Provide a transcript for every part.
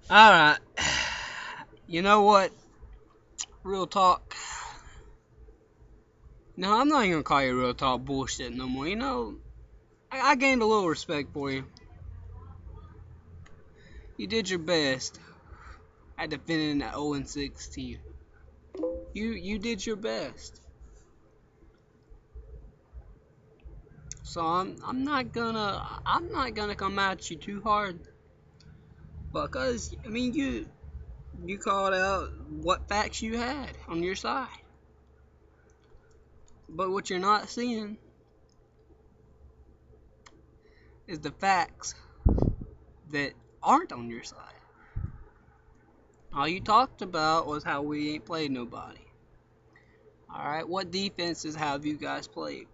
Alright. You know what? Real talk. No, I'm not even gonna call you real talk bullshit no more. I gained a little respect for you. You did your best at defending that 0-6 team. You did your best. So I'm not gonna come at you too hard because you called out what facts you had on your side. But what you're not seeing is the facts that aren't on your side. All you talked about was how we ain't played nobody. Alright, what defenses have you guys played?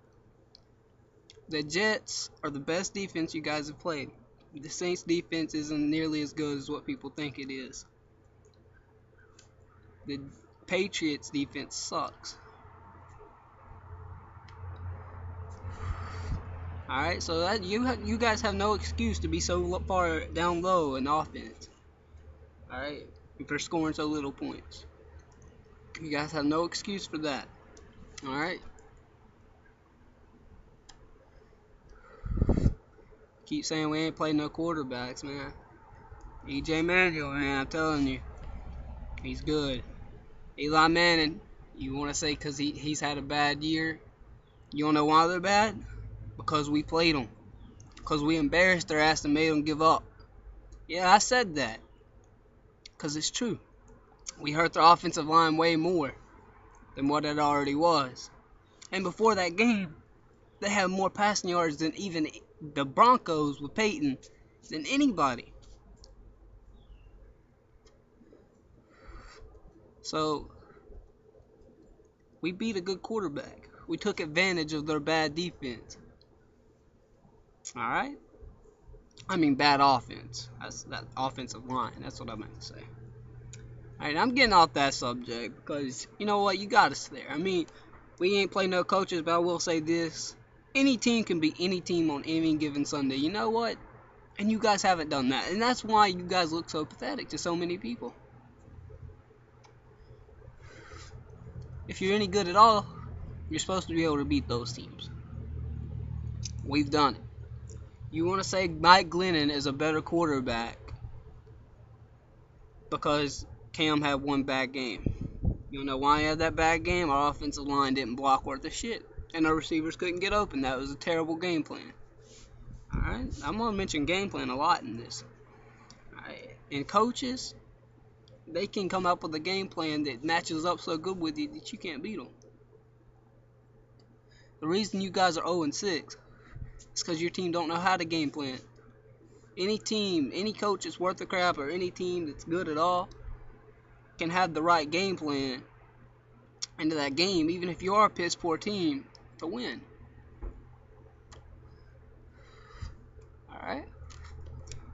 The Jets are the best defense you guys have played. The Saints defense isn't nearly as good as what people think it is. The Patriots defense sucks. Alright, so that you guys have no excuse to be so far down low in offense. Alright, for scoring so little points. You guys have no excuse for that. Alright? Keep saying we ain't played no quarterbacks, man. EJ Manuel, man, I'm telling you. He's good. Eli Manning, you want to say because he's had a bad year? You want to know why they're bad? Because we played them. Because we embarrassed their ass and made them give up. Yeah, I said that. Because it's true. We hurt their offensive line way more than what it already was. And before that game, they had more passing yards than even the Broncos with Peyton, than anybody. So, we beat a good quarterback. We took advantage of their bad defense. Alright? I mean bad offense. That's that offensive line. That's what I meant to say. Alright, I'm getting off that subject because you know what, you got us there. I mean, we ain't play no coaches, but I will say this. Any team can beat any team on any given Sunday. You know what? And you guys haven't done that. And that's why you guys look so pathetic to so many people. If you're any good at all, you're supposed to be able to beat those teams. We've done it. You want to say Mike Glennon is a better quarterback because Cam had one bad game. You know why he had that bad game? Our offensive line didn't block worth of shit. And our receivers couldn't get open. That was a terrible game plan. Alright? I'm going to mention game plan a lot in this. Alright? And coaches, they can come up with a game plan that matches up so good with you that you can't beat them. The reason you guys are 0-6 is because your team don't know how to game plan. Any team, any coach that's worth the crap, or any team that's good at all, can have the right game plan into that game, even if you are a piss poor team, to win. Alright?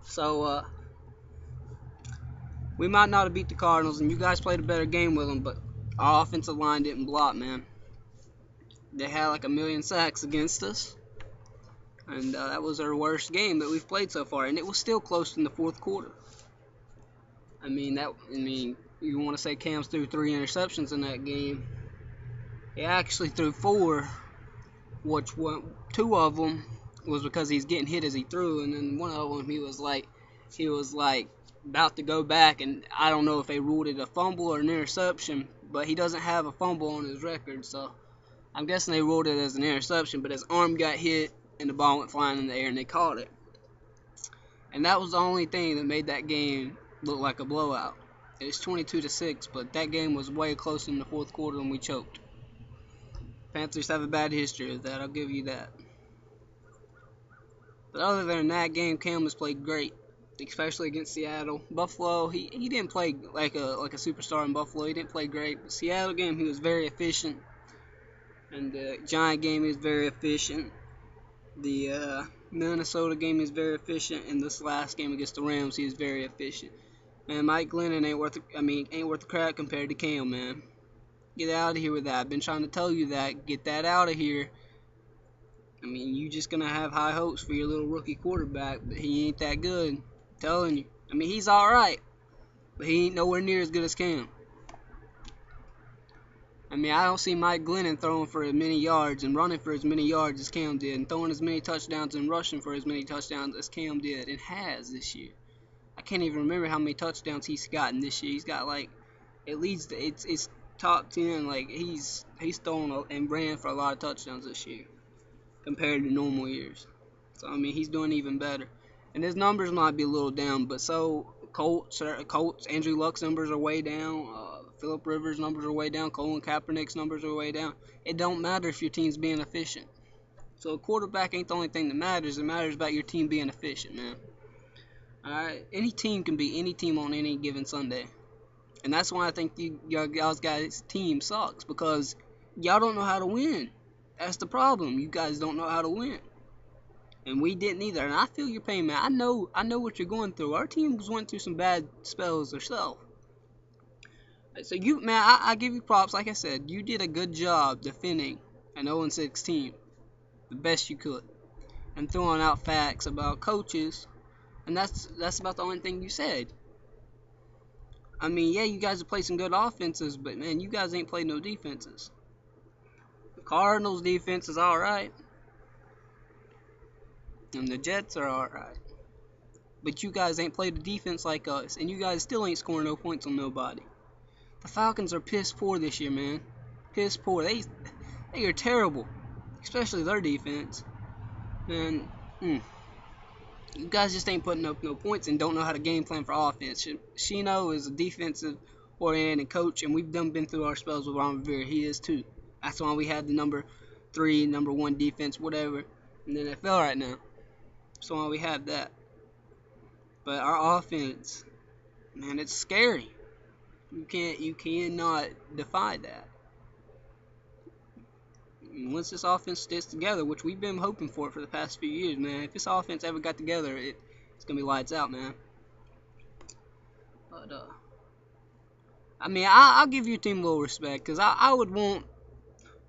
So, we might not have beat the Cardinals, and you guys played a better game with them, but our offensive line didn't block, man. They had like a million sacks against us. And that was our worst game that we've played so far, and it was still close in the fourth quarter. I mean, you want to say Cam's threw 3 interceptions in that game? He actually threw 4, which 2 of them was because he's getting hit as he threw, and then one of them he was like about to go back, and I don't know if they ruled it a fumble or an interception, but he doesn't have a fumble on his record, so I'm guessing they ruled it as an interception. But his arm got hit and the ball went flying in the air and they caught it. And that was the only thing that made that game look like a blowout. It's 22-6, but that game was way closer in the fourth quarter and we choked. Panthers have a bad history of that, I'll give you that. But other than that game, Cam has played great, especially against Seattle. Buffalo, he didn't play like a superstar in Buffalo. He didn't play great. But Seattle game, he was very efficient. And the Giant game, he was very efficient. The Minnesota game is very efficient, and this last game against the Rams, he is very efficient. Man, Mike Glennon ain't worth the crap compared to Cam, man. Get out of here with that. I've been trying to tell you that. Get that out of here. I mean, you just gonna have high hopes for your little rookie quarterback, but he ain't that good. I'm telling you. I mean, he's all right. but he ain't nowhere near as good as Cam. I mean, I don't see Mike Glennon throwing for as many yards and running for as many yards as Cam did, and throwing as many touchdowns and rushing for as many touchdowns as Cam did and has this year. I can't even remember how many touchdowns he's gotten this year. He's got like at least it's top 10. Like he's thrown and ran for a lot of touchdowns this year compared to normal years. So I mean, he's doing even better. And his numbers might be a little down, but so Colts, Andrew Luck's numbers are way down. Phillip Rivers' numbers are way down. Colin Kaepernick's numbers are way down. It don't matter if your team's being efficient. So a quarterback ain't the only thing that matters. It matters about your team being efficient, man. Alright, any team can beat any team on any given Sunday. And that's why I think y'all guys' team sucks, because y'all don't know how to win. That's the problem. You guys don't know how to win. And we didn't either. And I feel your pain, man. I know what you're going through. Our team went through some bad spells themselves. So you, man, I give you props. Like I said, you did a good job defending an 0-6 team the best you could, and throwing out facts about coaches. And that's about the only thing you said. I mean, yeah, you guys have played some good offenses, but man, you guys ain't played no defenses. The Cardinals' defense is all right, and the Jets are all right. But you guys ain't played a defense like us, and you guys still ain't scoring no points on nobody. The Falcons are piss poor this year, man. Piss poor. They are terrible, especially their defense. Man, you guys just ain't putting up no points and don't know how to game plan for offense. Shino is a defensive oriented coach, and we've been through our spells with Ron Rivera. He is too. That's why we have the number 3, number 1 defense, whatever, in the NFL right now. That's why we have that. But our offense, man, it's scary. You cannot defy that. And once this offense sticks together, which we've been hoping for the past few years, man, if this offense ever got together, it's gonna be lights out, man. But I mean, I'll give your team a little respect, because I would want,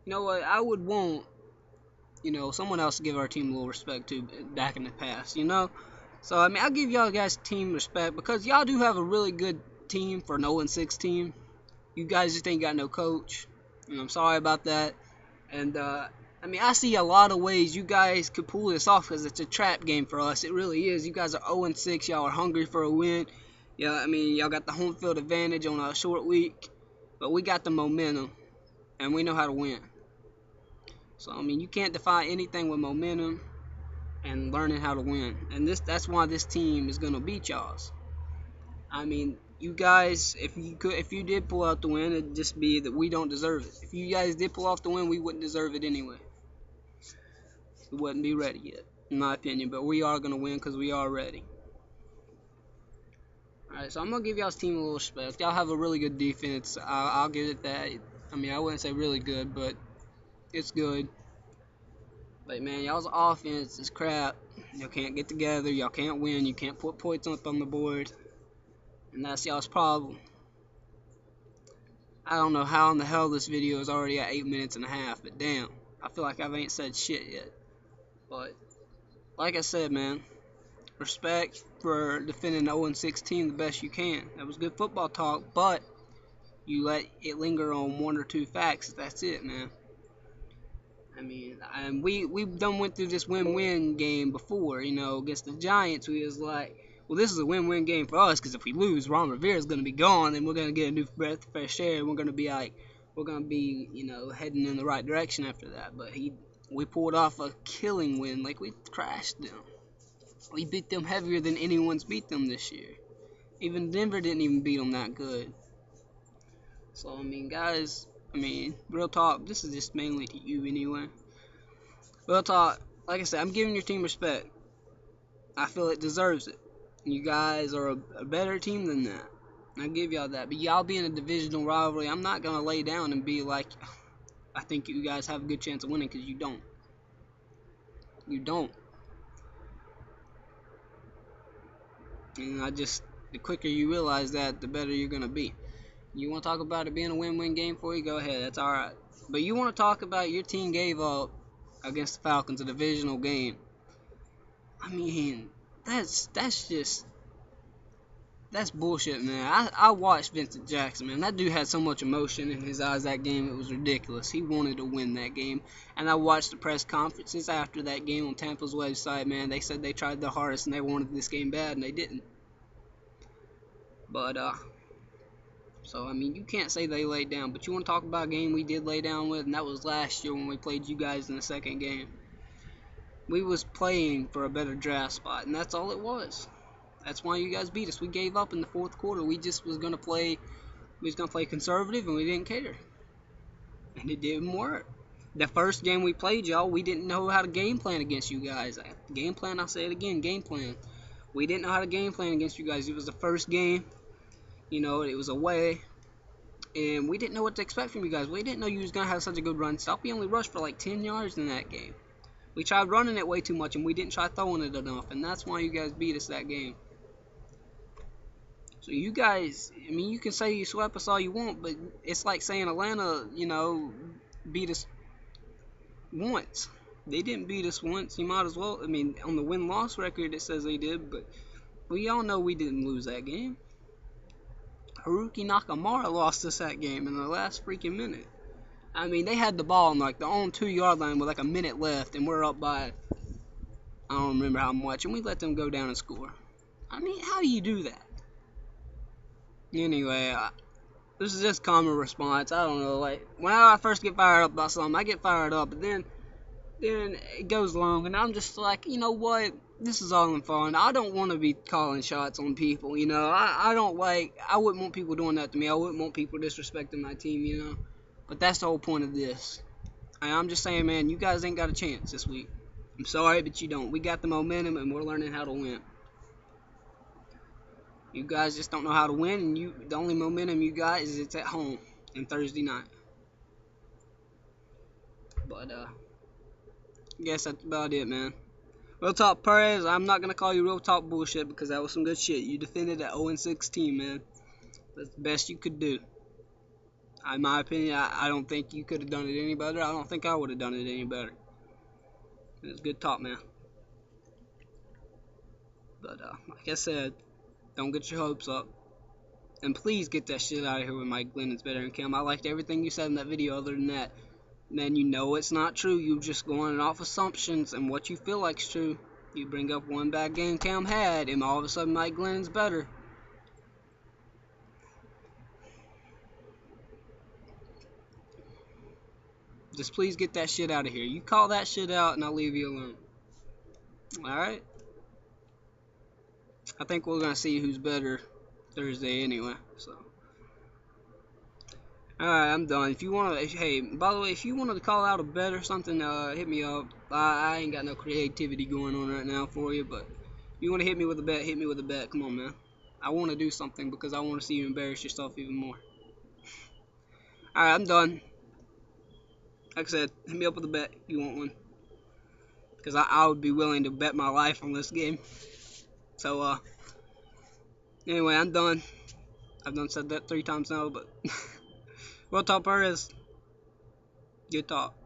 you know what, I would want, someone else to give our team a little respect too back in the past, So I mean, I'll give y'all guys team respect, because y'all do have a really good team for an 0-6 team. You guys just ain't got no coach, and I'm sorry about that. And I mean, I see a lot of ways you guys could pull this off, because it's a trap game for us. It really is. You guys are 0-6. Y'all are hungry for a win. Yeah, I mean, y'all got the home field advantage on a short week, but we got the momentum, and we know how to win. So I mean, you can't defy anything with momentum and learning how to win. And that's why this team is gonna beat y'all's. I mean, you guys, if you did pull out the win, it'd just be that we don't deserve it. If you guys did pull off the win, we wouldn't deserve it anyway. We wouldn't be ready yet, in my opinion. But we are gonna win because we are ready. Alright, so I'm gonna give y'all's team a little respect. Y'all have a really good defense. I'll give it that. I mean, I wouldn't say really good, but it's good. But man, y'all's offense is crap. Y'all can't get together. Y'all can't win. You can't put points up on the board. And that's y'all's problem. I don't know how in the hell this video is already at 8 minutes and a half, but damn, I feel like I ain't said shit yet. But, like I said, man, respect for defending the 0-6 team the best you can. That was good football talk, but you let it linger on 1 or 2 facts. That's it, man. I mean, we went through this win-win game before, against the Giants. We was like, well, this is a win-win game for us, because if we lose, Ron Rivera is going to be gone, and we're going to get a new breath of fresh air, and we're going to be heading in the right direction after that. But we pulled off a killing win. Like, we crashed them. We beat them heavier than anyone's beat them this year. Even Denver didn't even beat them that good. So, I mean, guys, real talk, this is just mainly to you anyway. Real talk, like I said, I'm giving your team respect. I feel it deserves it. You guys are a better team than that. I give y'all that. But y'all being a divisional rivalry, I'm not going to lay down and be like, I think you guys have a good chance of winning, because you don't. You don't. And the quicker you realize that, the better you're going to be. You want to talk about it being a win-win game for you? Go ahead. That's all right. But you want to talk about your team gave up against the Falcons, a divisional game. I mean, that's just That's bullshit, man. I watched Vincent Jackson, man. That dude had so much emotion in his eyes that game, it was ridiculous. He wanted to win that game. And I watched the press conferences after that game on Tampa's website, man. They said they tried their hardest and they wanted this game bad, and they didn't. But, so, I mean, you can't say they laid down. But you want to talk about a game we did lay down with, and that was last year when we played you guys in the second game. We was playing for a better draft spot, and that's all it was. That's why you guys beat us. We gave up in the fourth quarter. We just was gonna play. We was gonna play conservative, and we didn't care. And it didn't work. The first game we played y'all, we didn't know how to game plan against you guys. Game plan. I'll say it again. Game plan. We didn't know how to game plan against you guys. It was the first game. You know, it was away, and we didn't know what to expect from you guys. We didn't know you was gonna have such a good run stop. We only rushed for like 10 yards in that game. We tried running it way too much, and we didn't try throwing it enough, and that's why you guys beat us that game. So you guys, I mean, you can say you swept us all you want, but it's like saying Atlanta, you know, beat us once. They didn't beat us once. You might as well, I mean, on the win-loss record it says they did, but we all know we didn't lose that game. Haruki Nakamura lost us that game in the last freaking minute. I mean, they had the ball on like the own 2-yard line with like a minute left, and we're up by, I don't remember how much, and we let them go down and score. I mean, how do you do that? Anyway, this is just common response. I don't know, like, when I first get fired up about something, I get fired up, but then it goes long, and I'm just like, you know what, this is all in fun. I don't want to be calling shots on people, you know. I wouldn't want people doing that to me. I wouldn't want people disrespecting my team, you know. But that's the whole point of this. And I'm just saying, man, you guys ain't got a chance this week. I'm sorry, but you don't. We got the momentum, and we're learning how to win. You guys just don't know how to win, and the only momentum you got is it's at home on Thursday night. But I guess that's about it, man. Real Talk Perez, I'm not gonna call you Real Talk bullshit because that was some good shit. You defended that 0-16, man. That's the best you could do. In my opinion, I don't think you could have done it any better. I don't think I would have done it any better. It was good talk, man. But like I said, don't get your hopes up. And please get that shit out of here with Mike Glennon's better than Cam. I liked everything you said in that video. Other than that, man, you know it's not true. You're just going off assumptions and what you feel like is true. You bring up one bad game Cam had, and all of a sudden Mike Glennon's better. Just please get that shit out of here. You call that shit out, and I'll leave you alone. Alright? I think we're going to see who's better Thursday anyway, so. Alright, I'm done. If you want to, hey, by the way, if you wanted to call out a bet or something, hit me up. I ain't got no creativity going on right now for you, but if you want to hit me with a bet, hit me with a bet. Come on, man. I want to do something because I want to see you embarrass yourself even more. Alright, I'm done. Like I said, hit me up with a bet if you want one. Because I would be willing to bet my life on this game. So, anyway, I'm done. I've done said that 3 times now, but Real Talk Perez, good talk.